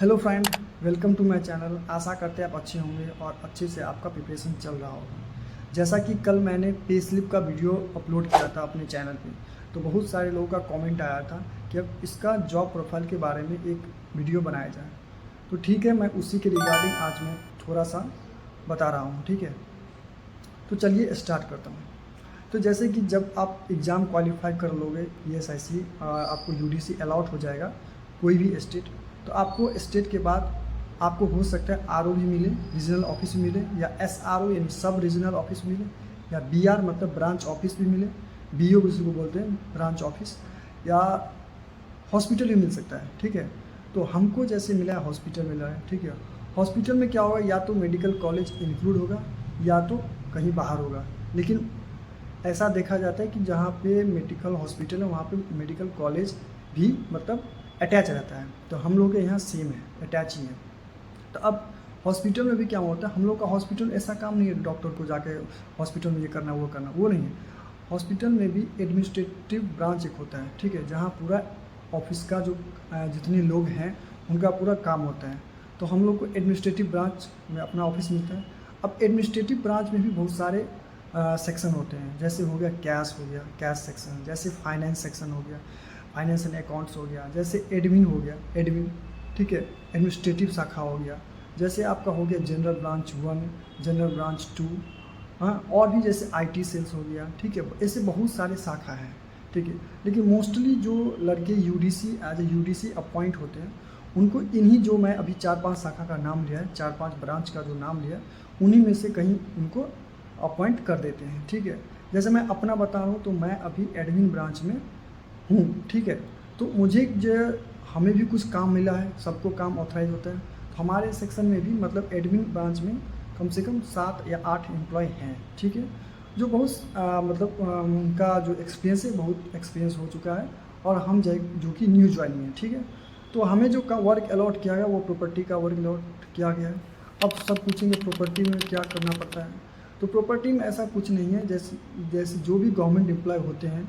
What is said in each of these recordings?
Hello friend, welcome to my channel. आशा करते हैं आप अच्छे होंगे और अच्छे से आपका प्रिपरेशन चल रहा होगा। जैसा कि कल मैंने पे स्लिप का वीडियो अपलोड किया था अपने चैनल पे, तो बहुत सारे लोगों का कमेंट आया था कि अब इसका जॉब प्रोफाइल के बारे में एक वीडियो बनाया जाए। तो ठीक है, मैं उसी के रिगार्डिंग आज मैं थोड़ा सा बता रहा हूँ। ठीक है, तो चलिए स्टार्ट करता हूँ। तो जैसे कि जब आप एग्ज़ाम क्वालिफाई कर लोगे ESIC, आपको UDC अलॉट हो जाएगा कोई भी स्टेट, तो आपको स्टेट के बाद आपको हो सकता है RO भी मिले, रीजनल ऑफिस भी मिले, या SRO यानी सब रीजनल ऑफिस मिले, या BR मतलब ब्रांच ऑफिस भी मिले, BO जिसको बोलते हैं ब्रांच ऑफिस, या हॉस्पिटल भी मिल सकता है। ठीक है, तो हमको जैसे मिला है हॉस्पिटल मिला है। ठीक है, हॉस्पिटल में क्या होगा, या तो मेडिकल कॉलेज इंक्लूड होगा या तो कहीं बाहर होगा। लेकिन ऐसा देखा जाता है कि जहाँ पे मेडिकल हॉस्पिटल है वहाँ पे मेडिकल कॉलेज भी मतलब अटैच रहता है। तो हम लोग के यहाँ सेम है, अटैच ही है। तो अब हॉस्पिटल में भी क्या होता है, हम लोग का हॉस्पिटल ऐसा काम नहीं है डॉक्टर को जाके हॉस्पिटल में ये करना वो करना, वो नहीं है। हॉस्पिटल में भी एडमिनिस्ट्रेटिव ब्रांच एक होता है। ठीक है, जहाँ पूरा ऑफिस का जो जितने लोग हैं उनका पूरा काम होता है। तो हम लोग को एडमिनिस्ट्रेटिव ब्रांच में अपना ऑफिस मिलता है। अब एडमिनिस्ट्रेटिव ब्रांच में भी बहुत सारे सेक्शन होते हैं। जैसे हो गया कैश, हो गया कैश सेक्शन, जैसे फाइनेंस सेक्शन हो गया, फाइनेंस एंड अकाउंट्स हो गया, जैसे एडमिन हो गया एडमिन। ठीक है, एडमिनिस्ट्रेटिव शाखा हो गया, जैसे आपका हो गया जनरल ब्रांच 1, जनरल ब्रांच 2, हाँ, और भी जैसे IT सेल्स हो गया। ठीक है, ऐसे बहुत सारे शाखा हैं। ठीक है, लेकिन मोस्टली जो लड़के UDC as a UDC appoint होते हैं उनको इन्हीं जो मैं अभी 4-5 शाखा का नाम लिया है, 4-5 ब्रांच का जो नाम लिया है, उन्हीं में से कहीं उनको अपॉइंट कर देते हैं। ठीक है, जैसे मैं अपना बता रहा हूँ तो मैं अभी एडमिन ब्रांच में हूँ। ठीक है, तो मुझे जो हमें भी कुछ काम मिला है, सबको काम ऑथराइज होता है। तो हमारे सेक्शन में भी मतलब एडमिन ब्रांच में कम से कम 7 या 8 एम्प्लॉय हैं। ठीक है, जो बहुत मतलब उनका जो एक्सपीरियंस है, बहुत एक्सपीरियंस हो चुका है, और हम जो कि न्यू ज्वाइनिंग है। ठीक है, तो हमें जो का वर्क अलॉट किया गया वो प्रॉपर्टी का वर्क अलॉट किया गया है। अब सब पूछेंगे प्रॉपर्टी में क्या करना पड़ता है। तो प्रॉपर्टी में ऐसा कुछ नहीं है। जैसे जैसे जो भी गवर्नमेंट एम्प्लॉय होते हैं,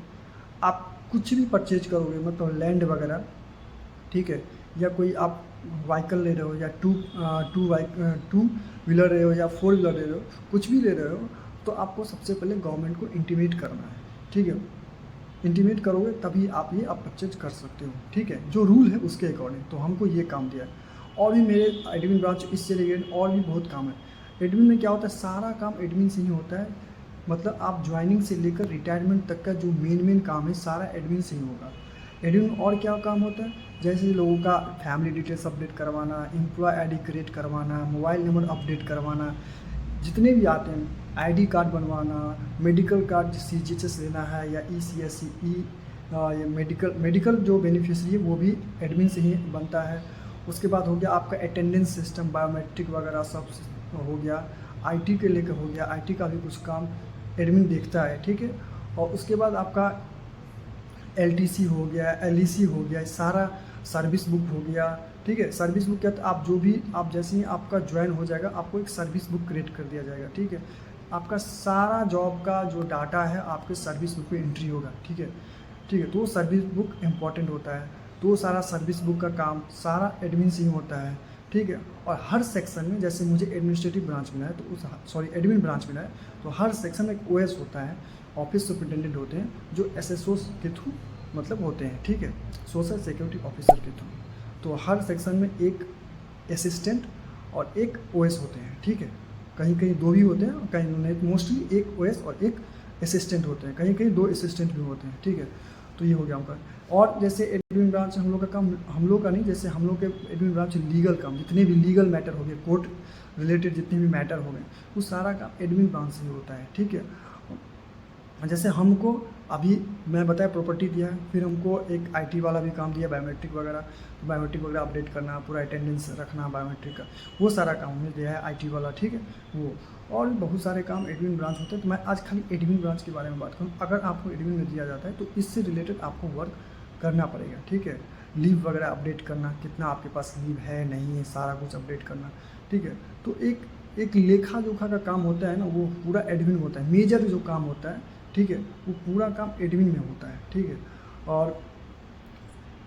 आप कुछ भी परचेज करोगे मतलब लैंड वगैरह, ठीक है, या कोई आप व्हीकल ले रहे हो, या टू व्हीलर रहे हो या 4 व्हीलर ले रहे हो, कुछ भी ले रहे हो, तो आपको सबसे पहले गवर्नमेंट को इंटीमेट करना है। ठीक है, इंटीमेट करोगे तभी आप परचेज कर सकते हो। ठीक है, जो रूल है उसके अकॉर्डिंग। तो हमको ये काम दिया है, और भी मेरे एडमिन ब्रांच इससे रिलेटेड और भी बहुत काम है। एडमिन में क्या होता है, सारा काम एडमिन से ही होता है। मतलब आप ज्वाइनिंग से लेकर रिटायरमेंट तक का जो मेन काम है सारा एडमिन से ही होगा। एडमिन और क्या काम होता है, जैसे लोगों का फैमिली डिटेल्स अपडेट करवाना, एम्प्लॉय ID क्रिएट करवाना, मोबाइल नंबर अपडेट करवाना, जितने भी आते हैं, ID कार्ड बनवाना, मेडिकल कार्ड CGHS लेना है या ECSE, ये मेडिकल जो बेनिफिशियरी है वो भी एडमिन से ही बनता है। उसके बाद हो गया आपका अटेंडेंस सिस्टम, बायोमेट्रिक वगैरह सब हो गया। IT के लेकर हो गया, IT का भी कुछ काम एडमिन देखता है। ठीक है, और उसके बाद आपका LTC हो गया, LEC हो गया, सारा सर्विस बुक हो गया। ठीक है, सर्विस बुक क्या, तो आप जो भी आप जैसे ही आपका ज्वाइन हो जाएगा आपको एक सर्विस बुक क्रिएट कर दिया जाएगा। ठीक है, आपका सारा जॉब का जो डाटा है आपके सर्विस बुक पे एंट्री होगा। ठीक है, ठीक है, तो वो सर्विस बुक इम्पॉर्टेंट होता है। तो वो सारा सर्विस बुक का काम सारा एडमिन से ही होता है। ठीक है, और हर सेक्शन में जैसे मुझे एडमिनिस्ट्रेटिव ब्रांच मिला है, तो उस एडमिन ब्रांच मिला है, तो हर सेक्शन में एक OS होता है, ऑफिस सुपरिटेंडेंट होते हैं, जो SSO के थ्रू मतलब होते हैं। ठीक है, सोशल सिक्योरिटी ऑफिसर के थ्रू। तो हर सेक्शन में एक असिस्टेंट और एक OS होते हैं। ठीक है, कहीं कहीं 2 भी होते हैं, कहीं नहीं, मोस्टली एक OS और एक असिस्टेंट होते हैं, कहीं कहीं 2 असिस्टेंट भी होते हैं। ठीक है, तो ये हो गया उनका। और जैसे एडमिन ब्रांच हम लोग का काम, हम लोग का नहीं, जैसे हम लोग के एडमिन ब्रांच लीगल काम, जितने भी लीगल मैटर हो गए, कोर्ट रिलेटेड जितने भी मैटर हो गए, वो सारा काम एडमिन ब्रांच से ही होता है। ठीक है, जैसे हमको अभी मैं बताया प्रॉपर्टी दिया है, फिर हमको एक IT वाला भी काम दिया, बायोमेट्रिक वगैरह अपडेट करना, पूरा अटेंडेंस रखना बायोमेट्रिक का, वो सारा काम हमें दिया है IT वाला। ठीक है, वो और भी बहुत सारे काम एडमिन ब्रांच होते हैं। तो मैं आज खाली एडमिन ब्रांच के बारे में बात करूँ। अगर आपको एडमिन में दिया जाता है तो इससे रिलेटेड आपको वर्क करना पड़ेगा। ठीक है, लीव वगैरह अपडेट करना, कितना आपके पास लीव है नहीं है, सारा कुछ अपडेट करना। ठीक है, तो एक लेखा जोखा का काम होता है ना, वो पूरा एडमिन होता है। मेजर जो काम होता है, ठीक है, वो पूरा काम एडमिन में होता है। ठीक है, और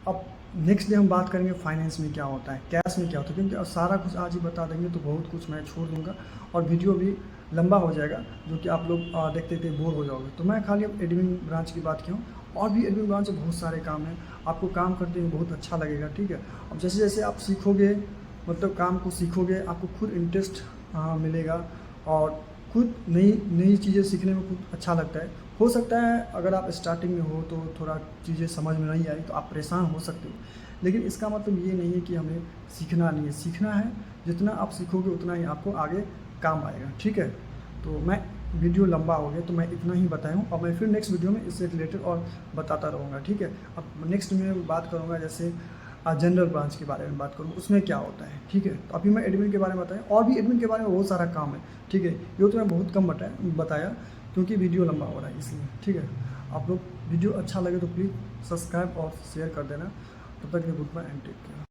अब नेक्स्ट डे हम बात करेंगे फाइनेंस में क्या होता है, कैश में क्या होता है, क्योंकि अब सारा कुछ आज ही बता देंगे तो बहुत कुछ मैं छोड़ दूंगा और वीडियो भी लंबा हो जाएगा, जो कि आप लोग देखते देखते बोर हो जाओगे। तो मैं खाली अब एडमिन ब्रांच की बात किया हूँ, और भी एडमिन ब्रांच में बहुत सारे काम हैं, आपको काम करते हुए बहुत अच्छा लगेगा, ठीक है। अब जैसे जैसे आप सीखोगे, मतलब काम को सीखोगे, आपको खुद इंटरेस्ट मिलेगा और खुद नई नई चीज़ें सीखने में खुद अच्छा लगता है। हो सकता है अगर आप स्टार्टिंग में हो तो थोड़ा चीज़ें समझ में नहीं आई तो आप परेशान हो सकते हो, लेकिन इसका मतलब ये नहीं है कि हमें सीखना नहीं है, सीखना है। जितना आप सीखोगे उतना ही आपको आगे काम आएगा, ठीक है। तो मैं वीडियो लंबा हो गया तो मैं इतना ही बताया हूँ, और मैं फिर नेक्स्ट वीडियो में इससे रिलेटेड और बताता रहूँगा, ठीक है। अब नेक्स्ट में बात करूँगा जैसे जनरल ब्रांच के बारे में बात करूँ, उसमें क्या होता है, ठीक है। तो अभी मैं एडमिन के बारे में बताया, और भी एडमिन के बारे में बहुत सारा काम है, ठीक है। ये तो मैं बहुत कम बताया क्योंकि वीडियो लंबा हो रहा है इसलिए, ठीक है। आप लोग वीडियो अच्छा लगे तो प्लीज़ सब्सक्राइब और शेयर कर देना। तब तक के goodbye and take care.